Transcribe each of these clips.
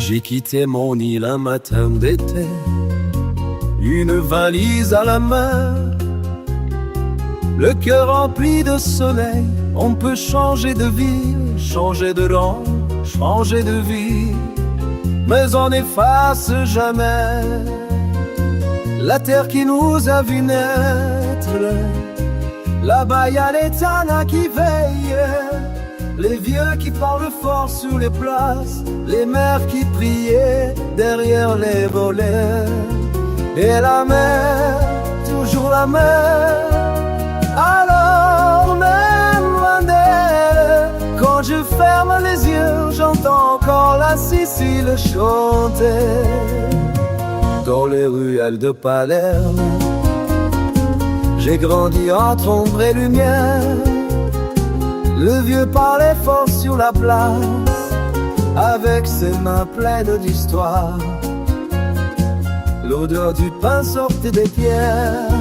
J'ai quitté mon île un matin d'été, une valise à la main, le cœur rempli de soleil. On peut changer de ville, changer de rang, changer de vie, mais on n'efface jamais la terre qui nous a vu naître. Là-bas y a les tanas qui veillent, les vieux qui parlent fort sur les places, les mères qui priaient derrière les volets. Et la mer, toujours la mer. Alors même loin d'elle, quand je ferme les yeux, j'entends encore la Sicile chanter dans les ruelles de Palerme. J'ai grandi entre ombre et lumière. Le vieux parlait fort sur la place, avec ses mains pleines d'histoire. L'odeur du pain sortait des pierres,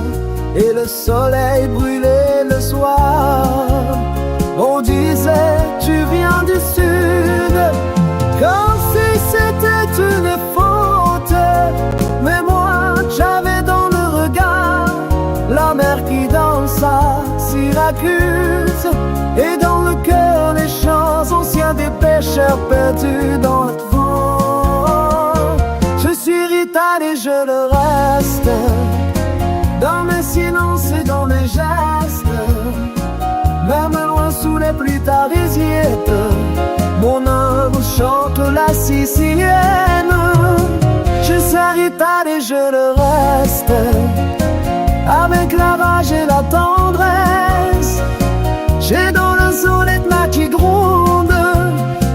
et le soleil brûlait le soir. On disait, tu viens du sud, comme si c'était une faute. Mais moi, j'avais dans le regard la mer qui danse à Syracuse, et dans le cœur les chants anciens des pêcheurs perdus dans le vent. Je suis rital et je le reste, dans mes silences et dans mes gestes. Même loin sous les pluies parisiennes, mon âme chante la sicilienne. Je suis rital et je le reste, avec la rage et la tendresse. J'ai dans le sol l'Etna qui gronde,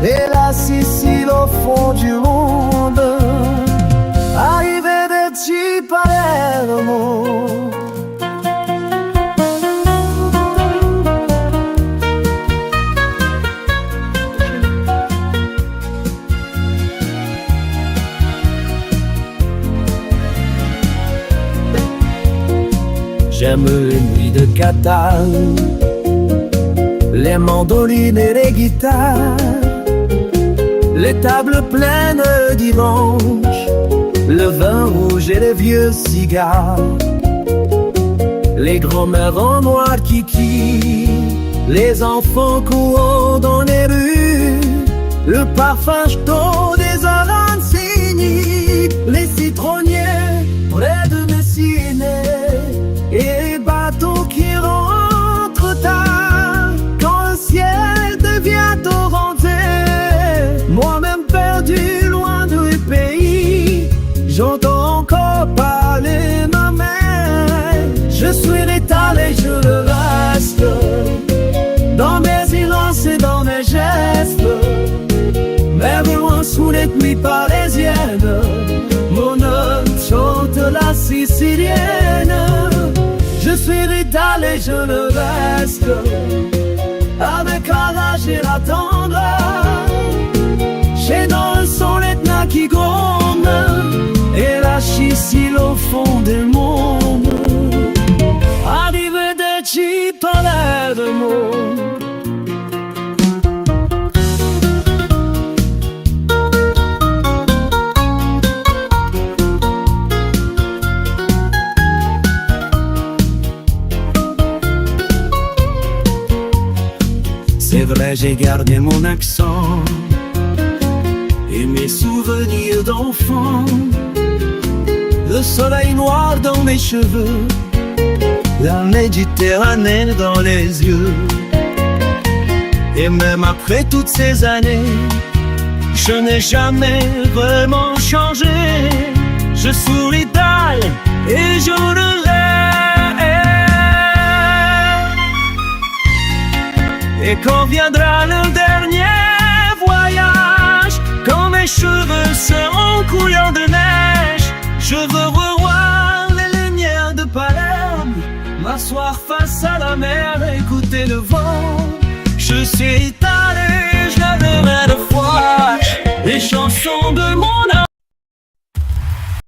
et la Sicile au fond du monde. Arrivederci Palermo. J'aime les nuits de Catane, les mandolines et les guitares, les tables pleines dimanche, le vin rouge et les vieux cigares, les grands-mères en noir kiki, les enfants courant dans les rues, le parfum chaud des arancini, les citronniers près de Messine, et les bateaux qui rentrent tard quand le ciel devient torrenté. Moi-même perdu loin du pays, j'entends encore parler ma mère. Je suis rital et je le reste, dans mes silences et dans mes gestes. Même loin sous les nuits parisiennes, mon âme chante la sicilienne. Je suis rital et je le reste, avec la rage et la tendresse. J'ai dans le son l'Etna qui gronde, et la Sicile au fond du monde. Arrivederci Palermo. C'est vrai, j'ai gardé mon accent et mes souvenirs d'enfant. Le soleil noir dans mes cheveux, la Méditerranée dans les yeux. Et même après toutes ces années, je n'ai jamais vraiment changé. Je suis rital et je le reste. Et quand viendra le dernier voyage, quand mes cheveux seront couleur de neige, je veux revoir les lumières de Palerme, m'asseoir face à la mer, écouter le vent. Je suis rital